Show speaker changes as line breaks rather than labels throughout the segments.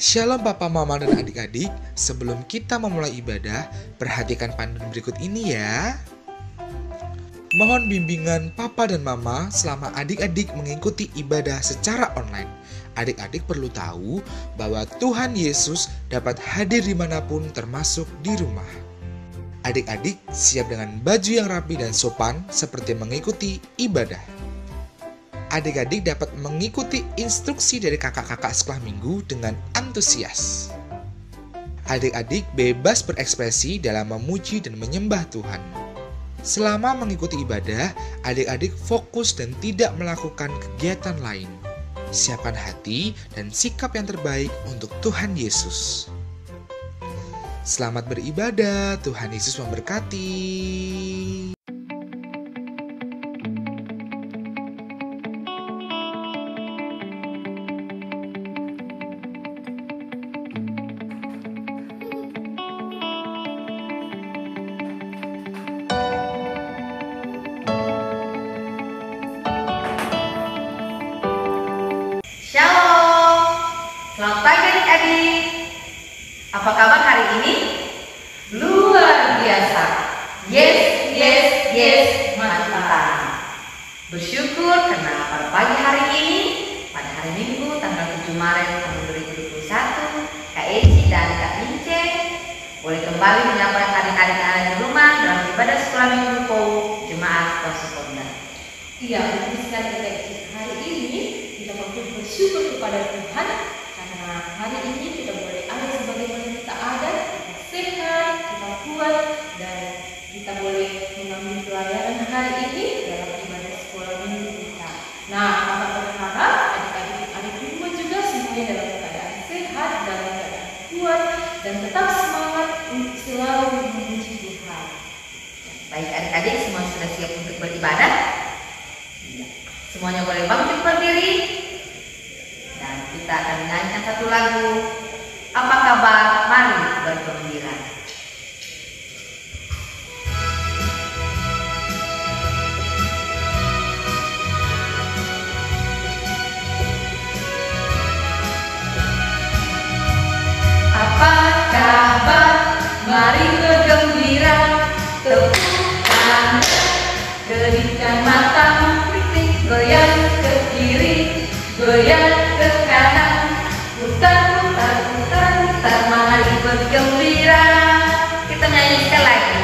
Shalom Papa, Mama, dan adik-adik. Sebelum kita memulai ibadah, perhatikan panduan berikut ini ya. Mohon bimbingan Papa dan Mama selama adik-adik mengikuti ibadah secara online. Adik-adik perlu tahu bahwa Tuhan Yesus dapat hadir dimanapun termasuk di rumah. Adik-adik siap dengan baju yang rapi dan sopan seperti mengikuti ibadah. Adik-adik dapat mengikuti instruksi dari kakak-kakak sekolah minggu dengan antusias. Adik-adik bebas berekspresi dalam memuji dan menyembah Tuhan. Selama mengikuti ibadah, adik-adik fokus dan tidak melakukan kegiatan lain. Siapkan hati dan sikap yang terbaik untuk Tuhan Yesus. Selamat beribadah, Tuhan Yesus memberkati.
Shalom, selamat pagi adik-adik. Apa kabar hari ini? Luar biasa. Yes, mantap. Bersyukur karena pada pagi hari ini, pada hari Minggu tanggal 7 Maret tahun 2021, Kak Eci dan Kak Ince boleh kembali menyapa adik-adik yang ada di rumah dalam ibadah sekolah Minggu PAU Jemaat Wasekonda.
Iya, betul sekali Kak Eci. Hari ini kita patut bersyukur kepada Tuhan karena hari ini kita boleh ada sebagaimana kita ada, kita sehat, kita kuat, dan kita boleh mengambil pelayanan hari ini dalam ibadah sekolah minggu kita. Nah, kakak berharap adik-adik di rumah juga semuanya dalam keadaan sehat, dalam keadaan kuat, dan tetap semangat untuk selalu memuji Tuhan.
Baik adik-adik, semua sudah siap untuk beribadah? Semuanya boleh bangkit berdiri dan kita akan menyanyikan satu lagu. Apa kabar? Mari bergembira. Apa kabar? Mari bergembira. Tepukkan, gerikan matamu. Goyang ke kiri, goyang ke kanan, putar, mari bergembira. Kita nyanyi sekali lagi.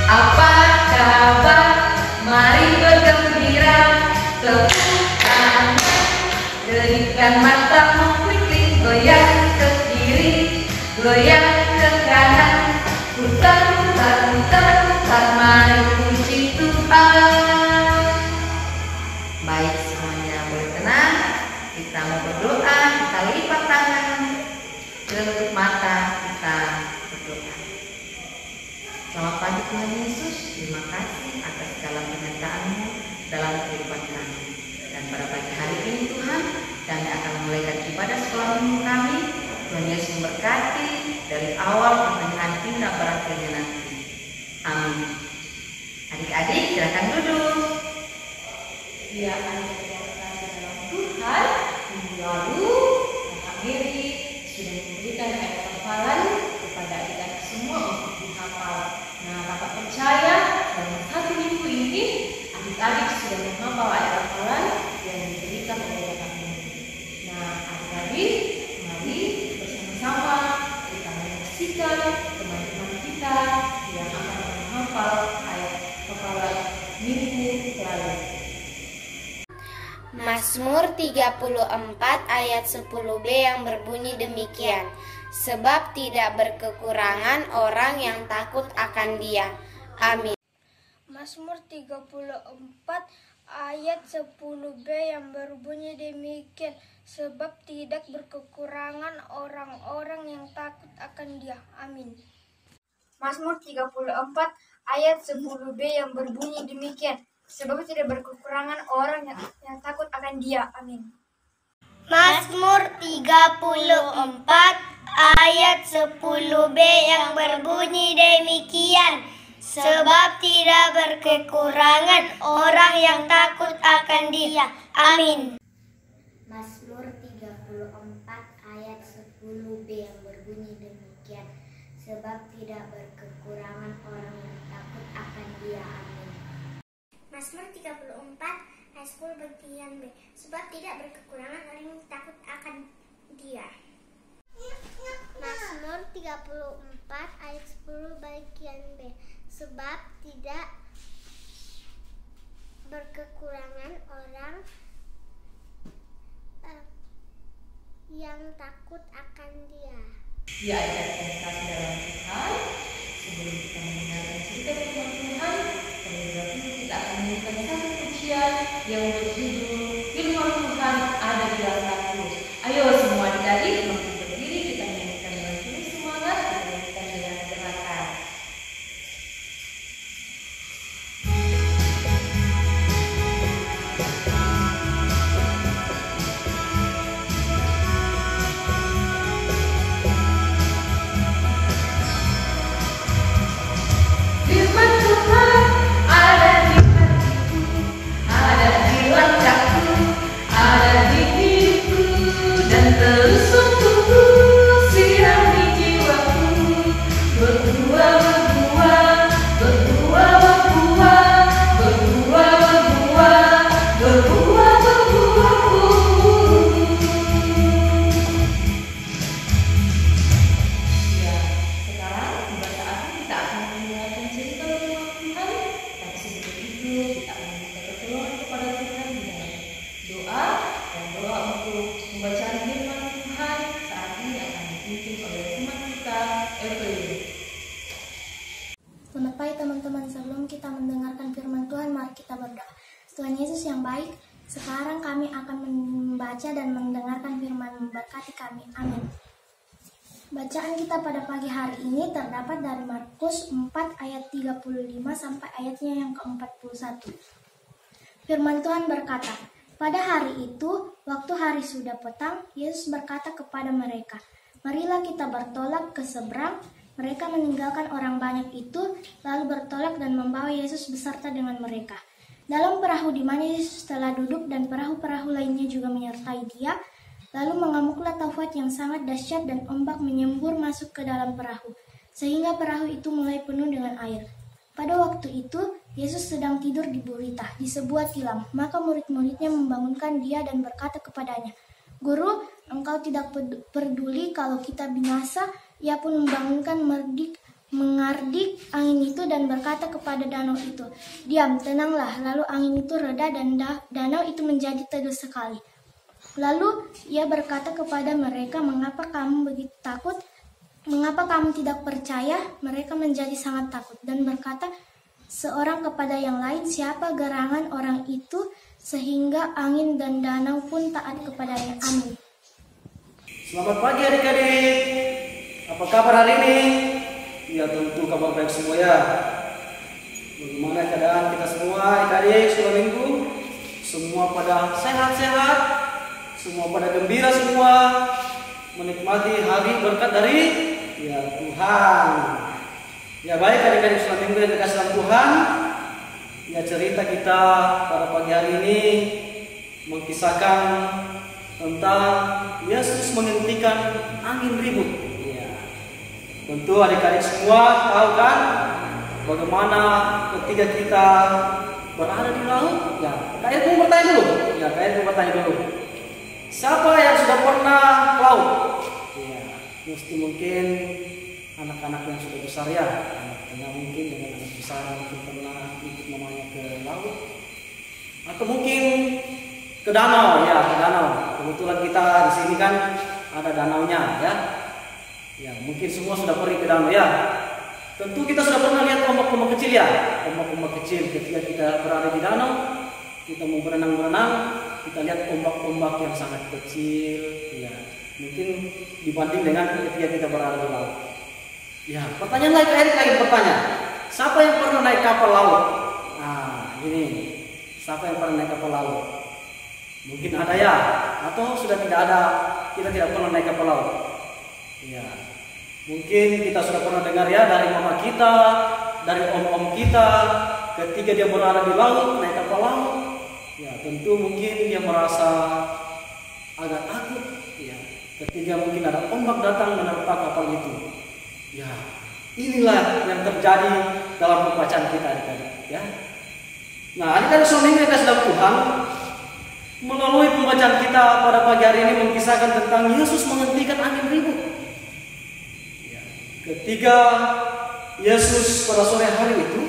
Apa kabar? Mari bergembira. Tepukkan, gerikan matamu, goyang ke kiri, goyang ke kanan, putar, mari puji Tuhan. Baik, semuanya boleh tenang. Kita mau berdoa, kita lipat tangan, tutup mata, kita berdoa. Selamat pagi Tuhan Yesus, terima kasih atas segala penyertaan-Mu dalam kehidupan kami. Dan pada pagi hari ini Tuhan, kami akan memulaikan ibadah sekolah minggu kami. Tuhan Yesus memberkati dari awal pertengahan hingga berakhirnya nanti. Amin. Adik-adik silakan duduk.
Ya, adik-adik yang terkasih dalam Tuhan, minggu lalu Kakak Mary sudah memberikan ayat hafalan kepada adik-adik semua untuk dihafal. Nah, Kakak percaya dalam satu minggu ini adik-adik sudah menghafal ayat hafalan yang diberikan oleh Kakak Mary. Nah, adik-adik, mari bersama-sama kita menyaksikan teman-teman kita yang akan menghafal ayat hafalan minggu lalu.
Mazmur 34 ayat 10b yang berbunyi demikian. Sebab tidak berkekurangan orang yang takut akan Dia. Amin.
Mazmur 34 ayat 10b yang berbunyi demikian. Sebab tidak berkekurangan orang-orang yang takut akan Dia. Amin. Mazmur 34 ayat 10b yang berbunyi demikian. Sebab tidak berkekurangan orang yang takut akan Dia. Amin.
Mazmur 34 ayat 10b yang berbunyi demikian. sebab tidak berkekurangan orang yang takut akan Dia. Amin. Mazmur 34 ayat 10b yang berbunyi demikian, sebab tidak berkekurangan orang yang takut akan Dia. Amin.
Mazmur 34 ayat 10 bagian B, sebab tidak berkekurangan orang yang takut akan Dia.
Mazmur 34 ayat 10 bagian B, sebab tidak berkekurangan orang yang takut akan Dia.
Ya, ayat-ayat kasih dalam Tuhan. Sebelum kita mendengarkan cerita firman Tuhan, terlebih dahulu kita akan menyanyikan satu pujian yang berjudul Firman Tuhan ada di dalam Yesus. Ayo semua adik-adik bangkit berdiri, kita nyanyikan dengan penuh semangat, kita nyanyikan dengan gerakan. Firman Tuhan ada di hatiku, ada di langkahku, ada di hidupku, dan terus tumbuh sirami jiwaku. Berbuah, berbuah, berbuah, berbuah, berbuah, berbuah, berbuah, berbuah. Ya, sekarang tiba saatnya kita akan mendengarkan cerita firman Tuhan. Tapi sebelum itu kita akan minta pertolongan kepada Tuhan di dalam doa, dan doa untuk pembacaan firman Tuhan saat ini akan dipimpin oleh teman kita, Evelyn.
Selamat pagi teman-teman, sebelum kita mendengarkan firman Tuhan, mari kita berdoa. Tuhan Yesus yang baik, sekarang kami akan membaca dan mendengarkan firman, memberkati kami. Amin. Bacaan kita pada pagi hari ini terdapat dari Markus 4 ayat 35 sampai ayatnya yang ke-41. Firman Tuhan berkata, pada hari itu, waktu hari sudah petang, Yesus berkata kepada mereka, marilah kita bertolak ke seberang. Mereka meninggalkan orang banyak itu, lalu bertolak dan membawa Yesus beserta dengan mereka. Dalam perahu di mana Yesus telah duduk dan perahu-perahu lainnya juga menyertai Dia, lalu mengamuklah taufan yang sangat dahsyat dan ombak menyembur masuk ke dalam perahu, sehingga perahu itu mulai penuh dengan air. Pada waktu itu, Yesus sedang tidur di gurita, di sebuah tilam. Maka murid-muridnya membangunkan Dia dan berkata kepadanya, Guru, Engkau tidak peduli kalau kita binasa. Ia pun membangunkan mengardik angin itu dan berkata kepada danau itu, diam, tenanglah. Lalu angin itu reda dan danau itu menjadi teduh sekali. Lalu ia berkata kepada mereka, mengapa kamu begitu takut? Mengapa kamu tidak percaya? Mereka menjadi sangat takut dan berkata seorang kepada yang lain, siapa gerangan orang itu sehingga angin dan danau pun taat kepadanya. Amin.
Selamat pagi adik-adik. Apa kabar hari ini? Ya tentu kabar baik semua ya. Bagaimana keadaan kita semua adik-adik selama minggu? Semua pada sehat-sehat, semua pada gembira semua, menikmati hari berkat dari ya Tuhan. Ya baik adik-adik selama minggu yang dikasih dalam Tuhan. Ya cerita kita pada pagi hari ini mengisahkan tentang Yesus menghentikan angin ribut. Tentu adik-adik semua tahu kan bagaimana ketika kita berada di laut. Ya, kalian mau bertanya dulu. Ya, kalian mau bertanya dulu. Siapa yang sudah pernah ke laut? Ya, mesti mungkin anak-anak yang sudah besar ya. Anak-anak mungkin dengan anak besar mungkin pernah ikut mamanya ke laut. Atau mungkin ke danau ya, ke danau. Kebetulan kita di sini kan ada danaunya ya. Ya, mungkin semua sudah pergi ke danau ya. Tentu kita sudah pernah lihat ombak-ombak kecil ya. Ombak-ombak kecil ketika kita berada di danau, kita mau berenang-berenang, kita lihat ombak-ombak yang sangat kecil ya. Mungkin dibanding dengan ketika kita berada di laut. Ya, pertanyaan lain bertanya. Siapa yang pernah naik kapal laut? Nah, ini. Siapa yang pernah naik kapal laut? Mungkin ada ya, atau sudah tidak ada, kita tidak pernah naik kapal laut. Ya, mungkin kita sudah pernah dengar ya dari mama kita, dari om-om kita ketika dia berada di laut, naik kapal laut, ya tentu mungkin dia merasa agak takut, ya ketika mungkin ada ombak datang menerpa kapal itu. Ya, inilah yang terjadi dalam pembacaan kita adik-adik, ya. Nah, adik-adik suami yang kasih dalam Tuhan, melalui pembacaan kita pada pagi hari ini mengisahkan tentang Yesus menghentikan angin ribut. Ya, ketika Yesus pada sore hari itu,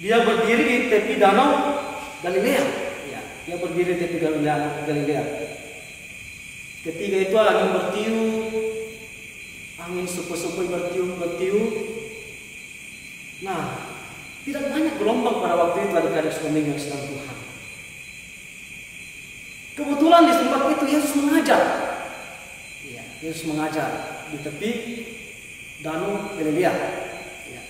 dia berdiri di tepi danau Galilea. Ya, dia berdiri di tepi Galilea. Ketika itu angin bertiup, angin sepoi-sepoi bertiup. Nah, tidak banyak gelombang pada waktu itu adik-adik suami yang sedang Tuhan. Kebetulan di tempat itu Yesus mengajar. Ya, Yesus mengajar di tepi danau Galilea. Ya.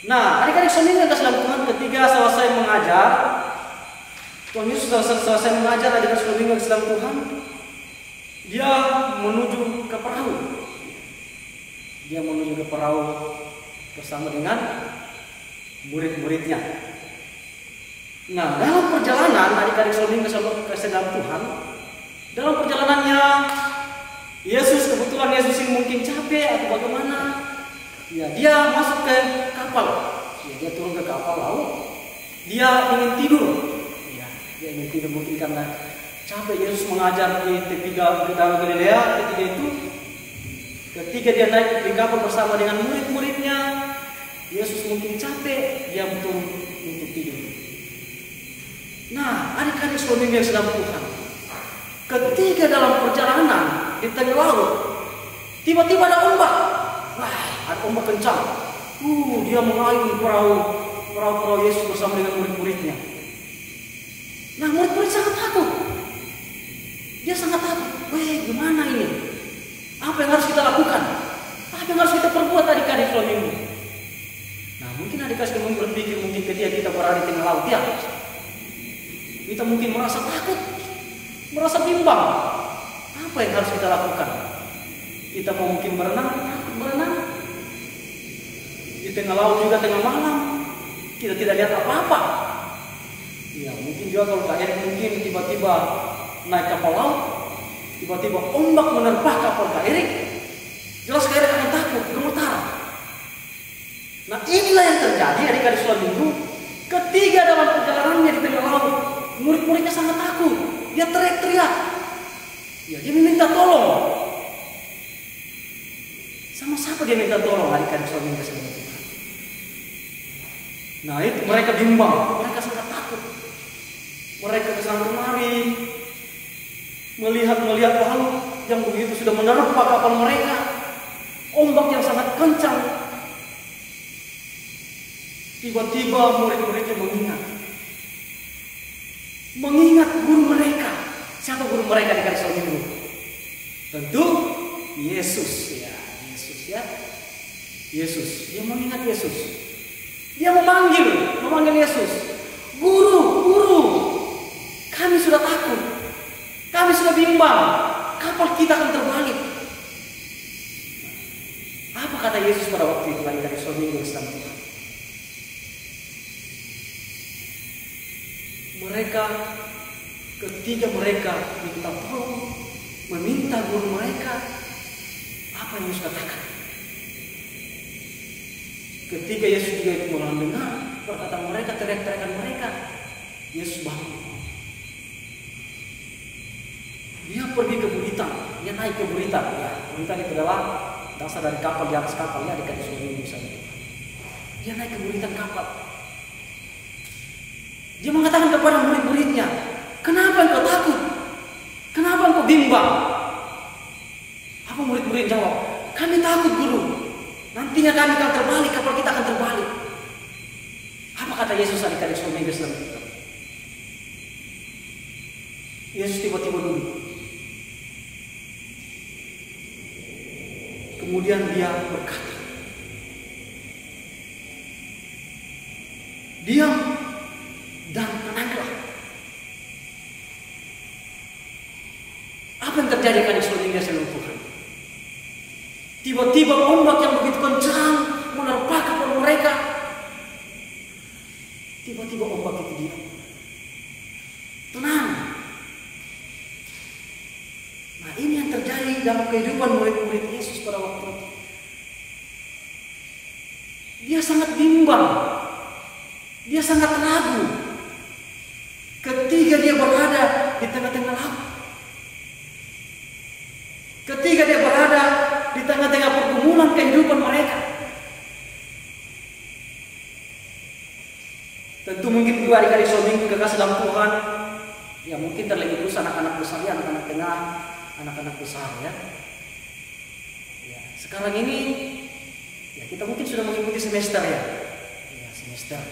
Nah, adik-adik suami yang sedang Tuhan, ketika selesai mengajar, Tuhan Yesus selesai mengajar adik-adik suami yang sedang Tuhan, dia menuju ke perahu. Dia menuju ke perahu bersama dengan murid-muridnya. Nah, dalam perjalanan adik-adik suami ke dalam Tuhan, dalam perjalanannya Yesus kebetulan ini mungkin capek atau bagaimana, ya dia masuk ke kapal. Ya, dia turun ke kapal laut. Dia ingin tidur. Ya, dia ingin tidur mungkin karena capek. Yesus mengajar di tepi danau Galilea. Ketika dia naik di kapal bersama dengan murid-muridnya, Yesus mungkin capek, dia turun untuk tidur. Nah, adik-adik suami yang sedang Tuhan, ketika dalam perjalanan di tengah laut, tiba-tiba ada ombak. Wah, ada ombak kencang. Dia mengayun perahu Yesus bersama dengan murid-muridnya. Nah, murid-murid sangat takut. Dia sangat takut. Wah, gimana ini? Apa yang harus kita lakukan? Apa yang harus kita perbuat adik-adik suami? Nah, mungkin adik-adik suami berpikir mungkin ketika kita berada di tengah laut, ya, kita mungkin merasa takut, merasa bimbang. Apa yang harus kita lakukan? Kita mau mungkin berenang. Di tengah laut juga tengah malam, kita tidak lihat apa-apa. Ya, mungkin juga kalau KRI mungkin tiba-tiba naik kapal laut, tiba-tiba ombak menerpa kapal KRI, jelas KRI akan takut, gemetar. Nah, inilah yang terjadi adik-adik sholat minggu ketika dalam perjalanannya di tengah laut. Murid-muridnya sangat takut. Dia teriak-teriak. Ya, dia meminta tolong. Sama siapa dia minta tolong? Adik-adik sholat minggu sama Tuhan. Nah, itu mereka bimbang. Mereka sangat takut. Mereka kesana kemari, melihat laut yang begitu sudah menerpa kapal mereka. Ombak yang sangat kencang. Tiba-tiba murid-muridnya mengingat guru mereka. Siapa guru mereka di Kristus itu? Tentu Yesus, ya. Yesus. Dia mengingat Yesus. Dia memanggil Yesus. Guru, kami sudah takut. Kami sudah bimbang. Kapal kita akan terbalik. Apa kata Yesus pada waktu itu dari suami Islam Tuhan? Mereka ketika mereka minta tolong, meminta guru mereka, apa yang Yesus katakan? Ketika Yesus juga itu mendengar perkataan mereka, teriak-teriakan mereka, Yesus bangun. Dia pergi ke buritan, dia naik ke buritan. Ya, buritan itu adalah dasar dari kapal, di atas kapal, ya dekat sungai misalnya. Dia naik ke buritan kapal. Dia mengatakan kepada murid-muridnya, kenapa engkau takut? Kenapa engkau bimbang? Apa murid-murid jawab? Kami takut guru. Nantinya kami akan terbalik, kapal kita akan terbalik. Apa kata Yesus adik-adik suami Islam itu? Yesus tiba-tiba duduk. Kemudian dia berkata, diam dan tenanglah. Apa yang terjadi pada suami Islam Tuhan? Tiba-tiba ombak yang begitu kencang menerpa kapal mereka. dalam kehidupan murid-murid Yesus pada waktu itu. Dia sangat bimbang. Dia sangat ragu ketika dia berada di tengah-tengah laut. Ketika dia berada di tengah-tengah pergumulan kehidupan mereka. Tentu mungkin dua adik-adik Minggu kekasih dalam Tuhan, ya mungkin terlebih khusus anak-anak besar ya, anak-anak tengah, anak-anak besar ya. Sekarang ini ya kita mungkin sudah mengikuti semester ya, semester.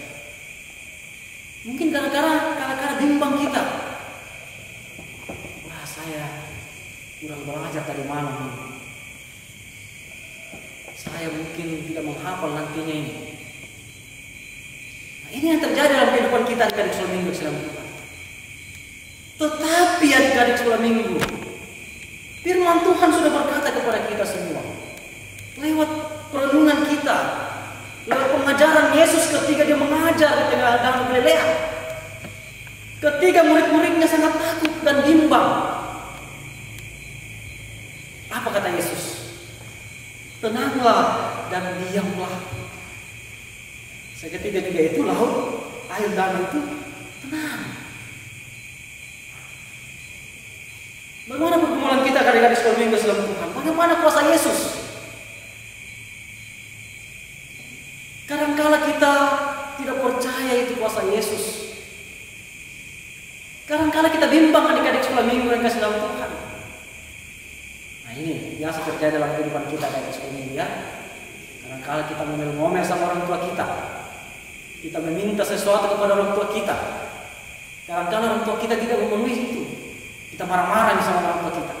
Mungkin kadang-kadang bimbang kita. Wah, saya kurang belajar dari mana nih. Saya mungkin tidak menghafal nantinya ini. Nah, ini yang terjadi dalam kehidupan kita adik-adik sekolah minggu dalam Tuhan. Tetapi adik-adik sekolah minggu, firman Tuhan sudah berkata kepada kita semua lewat perenungan kita, lewat pengajaran Yesus ketika dia mengajar di tengah danau Galilea, ketika murid-muridnya sangat takut dan bimbang. Apa kata Yesus? Tenanglah dan diamlah. Seketika juga itu laut, air danau itu tenang. Bagaimana pergumulan kita kadang-kadang sekolah minggu dalam Tuhan? Bagaimana kuasa Yesus? Kadangkala kita tidak percaya itu kuasa Yesus. Kadangkala kita bimbang adik-adik sekolah minggu yang kasih dalam Tuhan. Nah ini biasa terjadi dalam kehidupan kita adik-adik sekolah minggu ya. Kadangkala kita ngomel-ngomel sama orang tua kita. Kita meminta sesuatu kepada orang tua kita. Kadangkala orang tua kita tidak memenuhi itu. Kita marah-marah sama orang tua kita.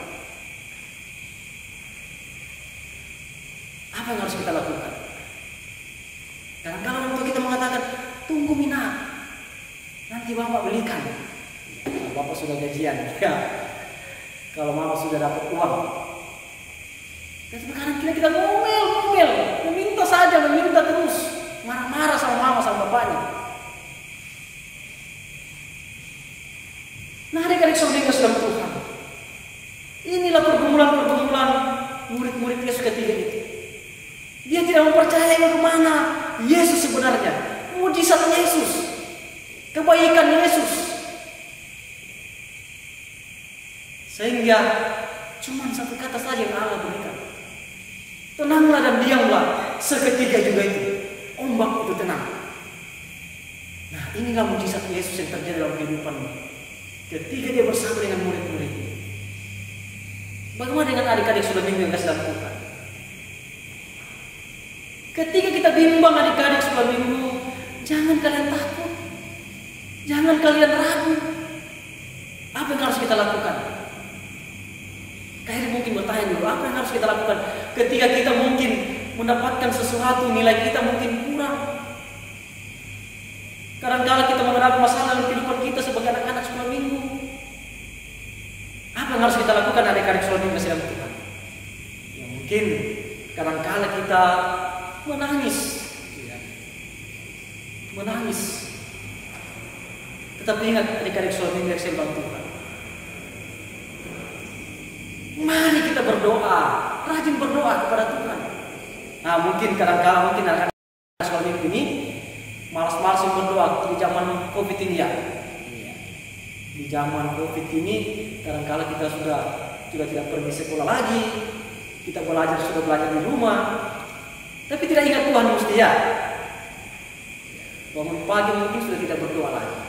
Apa yang harus kita lakukan? Kadang-kadang orang tua kita mengatakan, tunggu Mina, nanti bapak belikan. Kalau bapak sudah gajian, ya. Kalau mama sudah dapat uang. Dan sekarang kita ngomel, meminta saja, meminta terus, marah-marah sama mama sama bapaknya. Nah, adik-adik saudara dalam Tuhan, inilah pergumulan-pergumulan murid-murid Yesus ketiga itu. Dia tidak mempercayai bagaimana Yesus sebenarnya, mujizat Yesus, kebaikan Yesus. Sehingga cuma satu kata saja yang Allah berikan. Tenanglah dan diamlah. Seketika juga itu ombak itu tenang. Nah, inilah mujizat Yesus yang terjadi dalam kehidupannya. Ketika dia bersama dengan murid-murid. Bagaimana dengan adik-adik sudah minggu yang kasih dalam Tuhan? Ketika kita bimbang adik-adik sekolah minggu, jangan kalian takut, jangan kalian ragu. Apa yang harus kita lakukan? Kalian mungkin bertanya dulu, apa yang harus kita lakukan ketika kita mungkin mendapatkan sesuatu, nilai kita mungkin kurang. Kadang-kadang kita menghadapi masalah dalam kehidupan kita sebagai anak-anak sekolah minggu. Apa yang harus kita lakukan adik-adik sekolah minggu dalam Tuhan? Ya mungkin kadang-kadang kita menangis. Tetapi ingat adik-adik sekolah minggu yang dalam Tuhan. Mari kita berdoa, rajin berdoa kepada Tuhan. Nah mungkin kadang-kadang anak-anak sekolah minggu ini malas-malas berdoa di zaman COVID ini ya. Di zaman COVID ini kadang-kadang kita sudah tidak pergi sekolah lagi. Kita sudah belajar di rumah. Tapi tidak ingat Tuhan mesti ya. Bangun pagi mungkin sudah tidak berdoa lagi.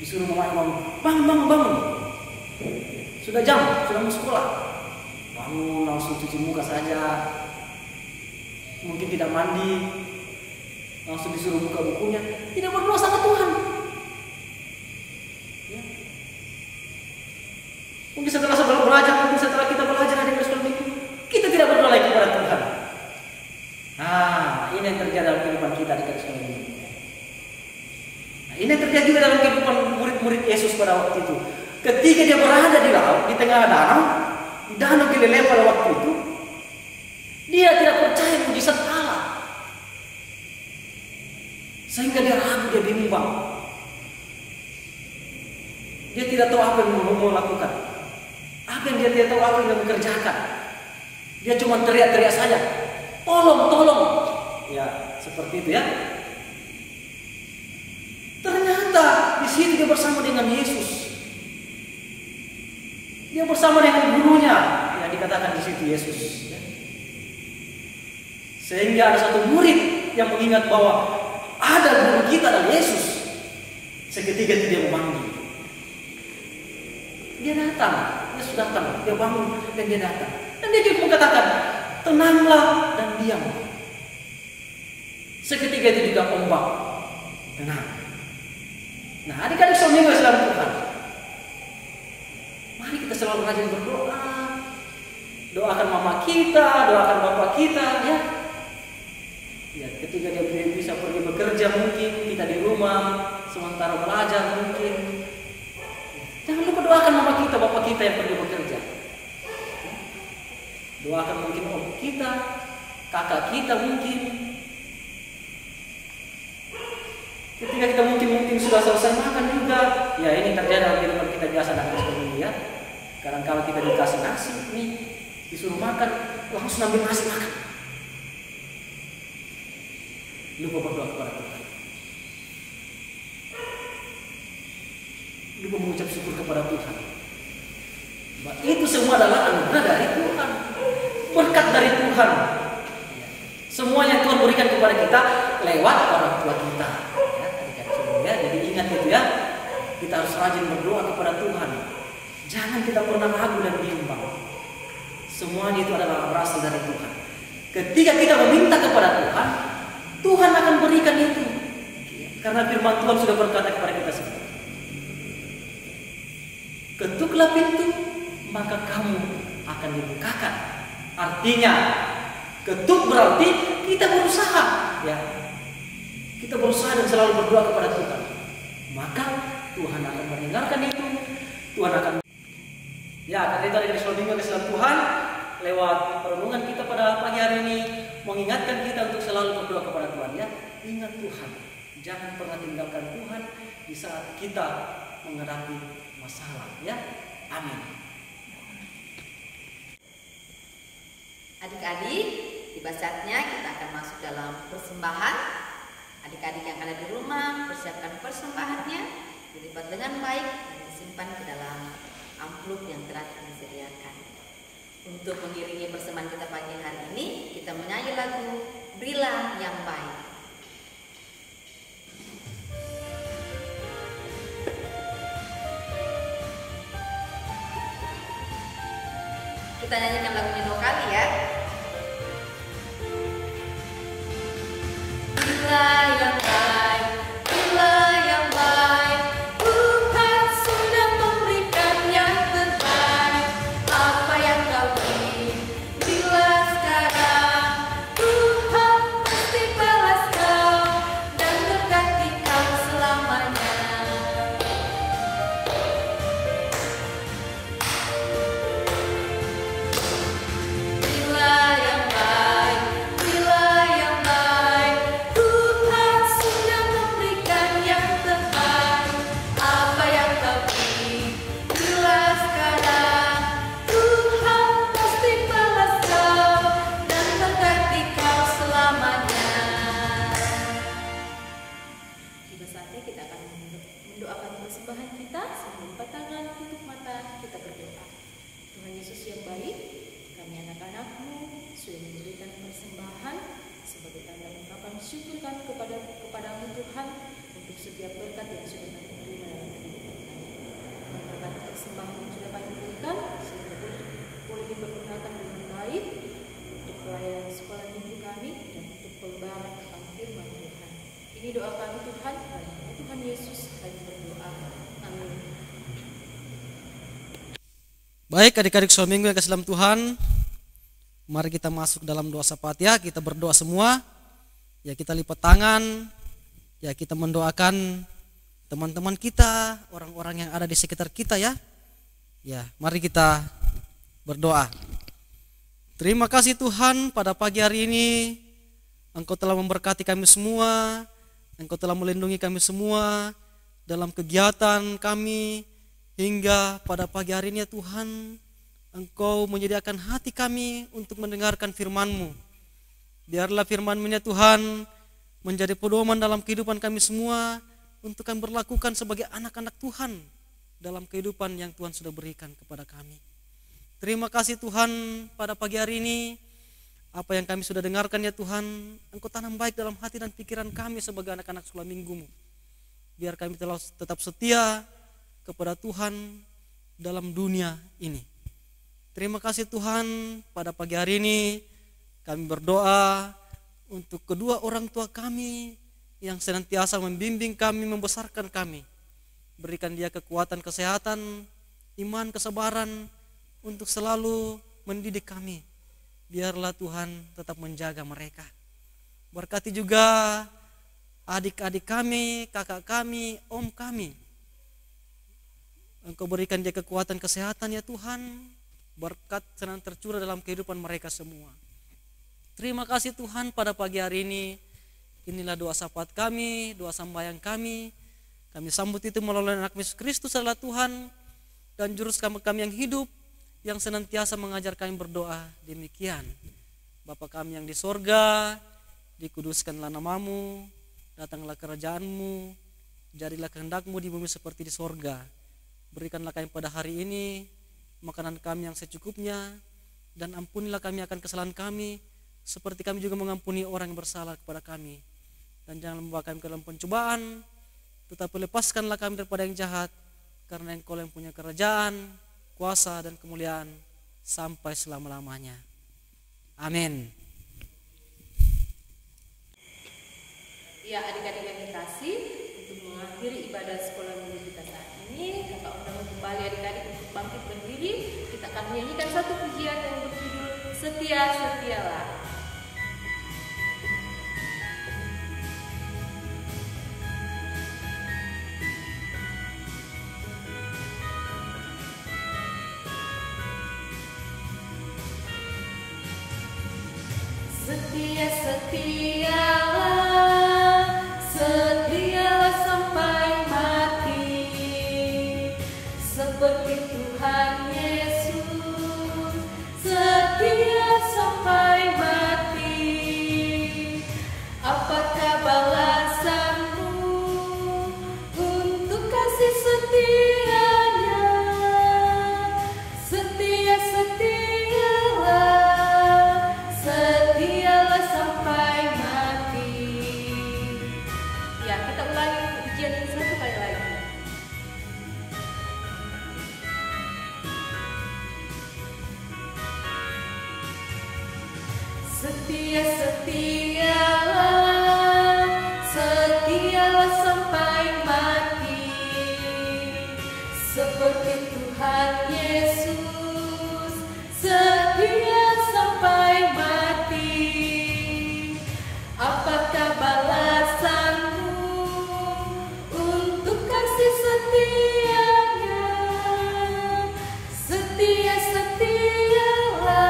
Disuruh mama bangun. Sudah jam, sudah mau sekolah. Bangun langsung cuci muka saja. Mungkin tidak mandi. Langsung disuruh buka bukunya, tidak berdoa sama Tuhan. Ya. Mungkin setelah kita belajar dari sekolah minggu, kita tidak berdoa lagi kepada Tuhan. Nah, ini yang terjadi dalam kehidupan kita di sekolah minggu. Nah, ini yang terjadi juga dalam kehidupan murid-murid Yesus pada waktu itu. Ketika dia berada di laut, di tengah danau, di danau Galilea pada waktu itu, dia tidak percaya mujizat Allah. Sehingga dia ragu, dia bimbang. Dia tidak tahu apa yang mau lakukan. Apa yang dia tidak tahu apa yang dia mengerjakan. Dia cuma teriak-teriak saja. Tolong, tolong. Ya, seperti itu ya. Ternyata di situ dia bersama dengan Yesus. Dia bersama dengan gurunya yang dikatakan di situ Yesus. Sehingga ada satu murid yang mengingat bahwa ada guru kita adalah Yesus. Seketika itu dia memanggil. Dia datang, Yesus datang, dia bangun dan dia datang. Dan dia juga mengatakan, tenanglah dan diam. Seketika itu juga ombak tenang. Nah, adik-adik seminggu dalam Tuhan, mari kita selalu rajin berdoa. Doakan mama kita, doakan bapak kita, ya. Ya, ketika dia bisa pergi bekerja mungkin, kita di rumah, sementara belajar mungkin. Jangan lupa doakan mama kita, bapak kita yang pergi bekerja. Doakan mungkin om kita, kakak kita mungkin. Ketika kita mungkin sudah selesai makan juga, ya ini terjadi dalam kehidupan kita biasa dan seperti ya. Kadang kalau kita dikasih nasi nih, disuruh makan, langsung ambil nasi makan. Lupa berdoa kepada Tuhan. Lupa mengucap syukur kepada Tuhan. Itu semua adalah anugerah dari Tuhan, berkat dari Tuhan. Semua yang Tuhan berikan kepada kita lewat orang tua kita. Ya, jadi ingat itu ya, kita harus rajin berdoa kepada Tuhan. Jangan kita pernah ragu dan bimbang. Semuanya itu adalah berasal dari Tuhan. Ketika kita meminta kepada Tuhan, Tuhan akan berikan itu. Karena firman Tuhan sudah berkata kepada kita semua. Ketuklah pintu, maka kamu akan dibukakan. Artinya, ketuk berarti kita berusaha, ya. Kita berusaha dan selalu berdoa kepada Tuhan. Maka Tuhan akan mendengarkan itu. Tuhan akan. Ya, karena itu dari minggu kesalahan Tuhan lewat perenungan kita pada pagi hari ini mengingatkan kita untuk selalu berdoa kepada Tuhan. Ya, ingat Tuhan. Jangan pernah tinggalkan Tuhan di saat kita menghadapi masalah. Ya, amin.
Adik-adik, tiba saatnya kita akan masuk dalam persembahan. Adik-adik yang ada di rumah, persiapkan persembahannya, dilipat dengan baik dan disimpan ke dalam amplop yang telah disediakan. Untuk mengiringi persembahan kita pagi hari ini, kita menyanyi lagu Berilah yang Baik. Kita nyanyikan lagunya 2 kali ya. Bila yang baik, bila yang baik, Tuhan sudah memberikan yang terbaik. Apa yang kau ingin, bila sekarang Tuhan pasti balas kau dan berkati kau selamanya. Bila yang baik, bila yang baik, Tuhan sudah memberikan yang terbaik. Apa yang kau ingin, bila sekarang Tuhan pasti balas kau dan berkati kau selamanya. Tiba saatnya kita akan mendoakan persembahan kita sambil lipat tangan, tutup mata, kita berdoa. Tuhan Yesus yang baik, kami anak-anak-Mu sudah memberikan persembahan sebagai tanda ungkapan syukur kami kepadamu Tuhan untuk setiap berkat yang sudah kami terima dalam kehidupan kami. Berkat persembahan yang sudah kami berikan sehingga boleh dipergunakan dengan baik untuk pelayanan sekolah minggu kami dan untuk pembaharan tentang firman Tuhan. Ini doa kami Tuhan, dalam nama Tuhan Yesus kami berdoa. Amin.
Baik adik-adik suami minggu yang kasih dalam Tuhan, mari kita masuk dalam doa syafaat ya. Kita berdoa semua. Ya, kita lipat tangan. Ya, kita mendoakan teman-teman kita, orang-orang yang ada di sekitar kita ya. Ya, mari kita berdoa. Terima kasih Tuhan, pada pagi hari ini Engkau telah memberkati kami semua. Engkau telah melindungi kami semua dalam kegiatan kami hingga pada pagi hari ini ya Tuhan. Engkau menyediakan hati kami untuk mendengarkan firman-Mu. Biarlah firman-Mu ya Tuhan menjadi pedoman dalam kehidupan kami semua untuk kami berlakukan sebagai anak-anak Tuhan dalam kehidupan yang Tuhan sudah berikan kepada kami. Terima kasih Tuhan, pada pagi hari ini apa yang kami sudah dengarkan ya Tuhan, Engkau tanam baik dalam hati dan pikiran kami sebagai anak-anak sekolah minggu-Mu. Biar kami tetap setia kepada Tuhan dalam dunia ini. Terima kasih Tuhan, pada pagi hari ini kami berdoa untuk kedua orang tua kami yang senantiasa membimbing kami, membesarkan kami. Berikan dia kekuatan, kesehatan, iman, kesabaran untuk selalu mendidik kami. Biarlah Tuhan tetap menjaga mereka. Berkati juga adik-adik kami, kakak kami, om kami. Engkau berikan dia kekuatan, kesehatan ya Tuhan. Berkat senang tercurah dalam kehidupan mereka semua. Terima kasih Tuhan, pada pagi hari ini. Inilah doa syafaat kami, doa sembahyang kami. Kami sambut itu melalui anak Yesus Kristus adalah Tuhan dan juru selamat kami yang hidup, yang senantiasa mengajar kami berdoa. Demikian. Bapa kami yang di sorga, dikuduskanlah nama-Mu, datanglah kerajaan-Mu, jadilah kehendak-Mu di bumi seperti di sorga. Berikanlah kami pada hari ini makanan kami yang secukupnya, dan ampunilah kami akan kesalahan kami, seperti kami juga mengampuni orang yang bersalah kepada kami. Dan jangan membawa kami ke dalam pencobaan, tetapi lepaskanlah kami daripada yang jahat, karena Engkau yang punya kerajaan, kuasa, dan kemuliaan sampai selama-lamanya. Amin.
Ya, adik-adik yang dikasih, untuk mengakhiri ibadah sekolah minggu kita saat ini, kakak undang kembali adik-adik untuk bangkit berdiri. Kita akan menyanyikan satu pujian yang berjudul Setia Setialah. Setia, setialah, setialah sampai mati, seperti Tuhan Yesus, setia sampai mati. Apakah balasanmu untuk kasih setianya? Setia, setialah, setialah sampai mati. Ya, kita ulangi pujian ini satu kali lagi. Setia, setialah, setialah sampai mati, seperti Tuhan Yesus, setia sampai mati. Apakah balasanmu untuk kasih setianya? Setia, setialah,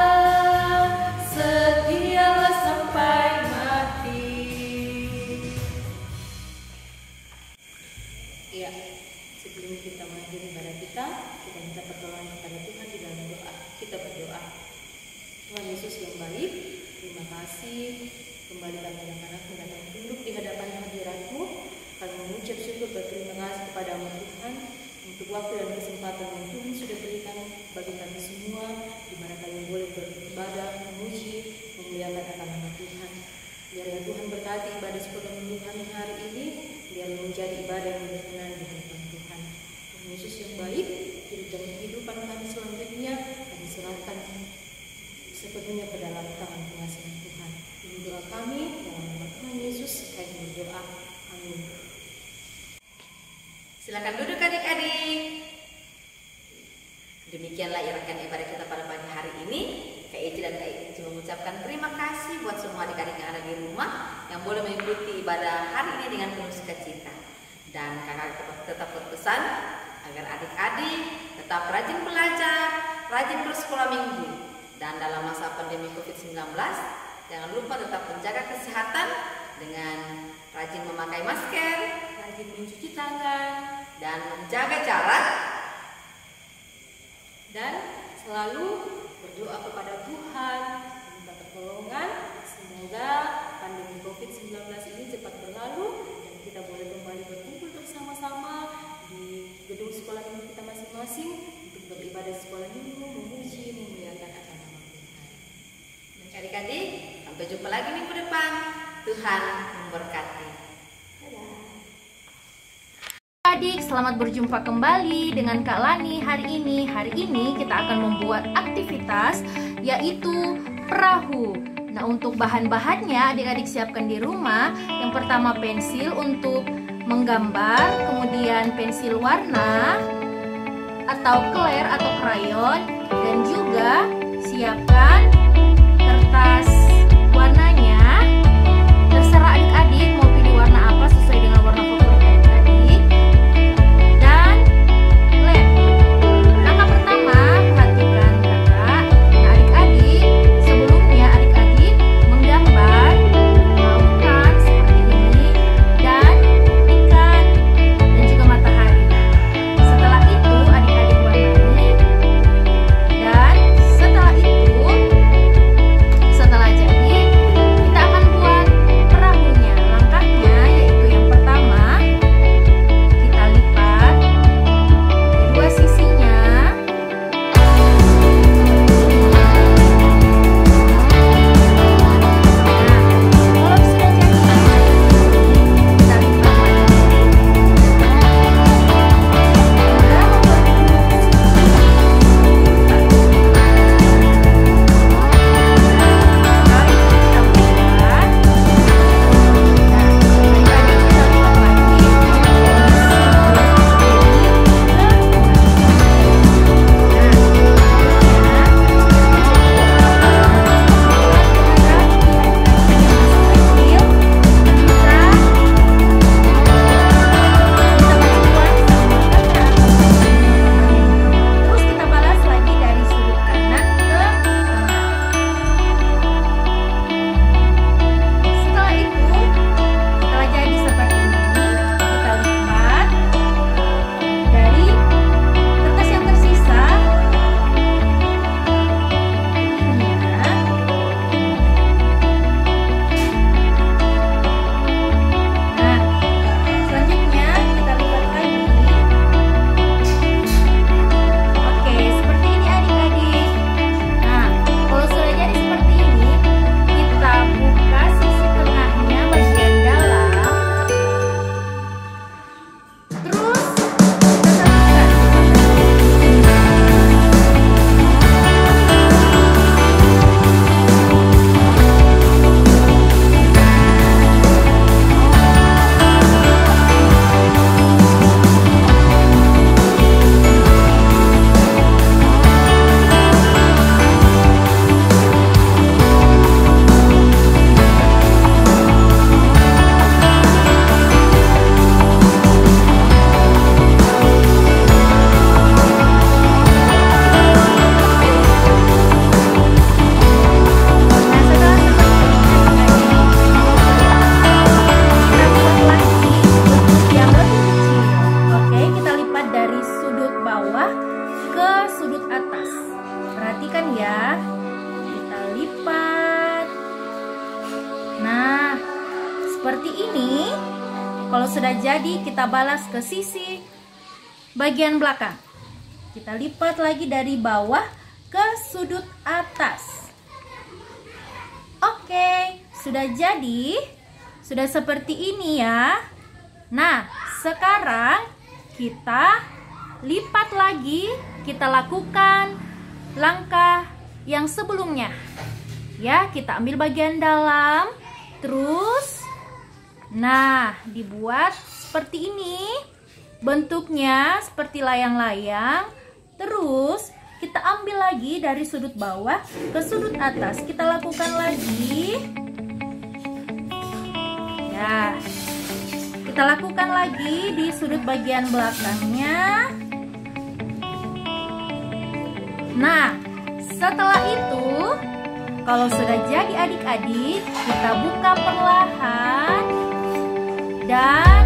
setialah sampai mati. Ya, sebelum kita mengakhiri ibadah kita minta pertolongan kepada Tuhan di dalam doa. Kita berdoa. Tuhan Yesus yang baik, terima kasih kembali kami anak-anak datang duduk di hadapan hadirat-Mu. Kami mengucap syukur berterima kasih kepada-Mu Tuhan untuk waktu dan kesempatan yang Tuhan sudah berikan bagi kami semua, di mana kami boleh beribadah, memuji, memuliakan nama Tuhan. Biarlah Tuhan berkati ibadah sekolah minggu kami hari ini, biar menjadi ibadah yang berkenan di hadapan Tuhan. Tuhan Yesus yang baik, di dalam kehidupan kami selanjutnya, kami serahkan sepenuhnya ke dalam tangan pengasihan Tuhan. Ini doa kami dalam nama Tuhan Yesus, kami berdoa. Amin.
Silakan duduk adik-adik. Demikianlah rangkaian ibadah kita pada pagi hari ini. Kak Eci dan Kak Eci mengucapkan terima kasih buat semua adik-adik yang ada di rumah yang boleh mengikuti ibadah hari ini dengan penuh sukacita. Dan kakak tetap berpesan agar adik-adik tetap rajin belajar, rajin bersekolah minggu. Dan dalam masa pandemi COVID-19, jangan lupa tetap menjaga kesehatan dengan rajin memakai masker, rajin mencuci tangan, dan menjaga jarak. Dan
selalu berdoa kepada Tuhan, minta pertolongan. Semoga pandemi COVID-19 ini cepat berlalu dan kita boleh kembali berkumpul bersama-sama di gedung sekolah minggu kita masing-masing untuk beribadah di sekolah minggu, memuji, memuliakan akan nama Tuhan.
Dan adik-adik, sampai jumpa lagi minggu depan. Tuhan memberkati.
Adik, selamat berjumpa kembali dengan Kak Lani hari ini. Hari ini kita akan membuat aktivitas yaitu perahu. Nah, untuk bahan-bahannya adik-adik siapkan di rumah. Yang pertama pensil untuk menggambar, kemudian pensil warna atau clear atau krayon, dan juga siapkan kertas warnanya. Terserah adik-adik mau pilih warna apa sesuai dengan warna favorit adik-adik. Dan lem. Langkah pertama, perhatikan kakak. Nah, adik-adik, sebelumnya adik-adik menggambar lautan seperti ini dan ikan dan juga matahari. Setelah itu adik-adik warnai, dan setelah itu, setelah jadi, kita akan buat perahunya. Langkahnya yaitu yang pertama, kita lipat dua sisinya. Kalau sudah jadi, kita lipat terus kita balas lagi dari sudut kanan ke tengah. Setelah itu, setelah jadi seperti ini, kita lipat dari kertas yang tersisa ini ya. Nah, selanjutnya kita lipat lagi. Oke, seperti ini adik-adik. Nah, kalau sudah jadi seperti ini, kita buka sisi tengahnya bagian dalam. Terus kita satukan. Nah, setelah seperti ini adik-adik, kita buat lagi bentuk yang lebih kecil. Oke, kita lipat dari sudut bawah ke sudut atas. Perhatikan ya, kita lipat. Nah, seperti ini. Kalau sudah jadi, kita balas ke sisi bagian belakang. Kita lipat lagi dari bawah ke sudut atas. Oke, sudah jadi. Sudah seperti ini ya. Nah, sekarang kita lipat lagi. Kita lakukan langkah yang sebelumnya. Ya, kita ambil bagian dalam. Terus, nah, dibuat seperti ini. Bentuknya seperti layang-layang. Terus, kita ambil lagi dari sudut bawah ke sudut atas. Kita lakukan lagi. Ya, kita lakukan lagi di sudut bagian belakangnya. Nah, setelah itu, kalau sudah jadi adik-adik, kita buka perlahan dan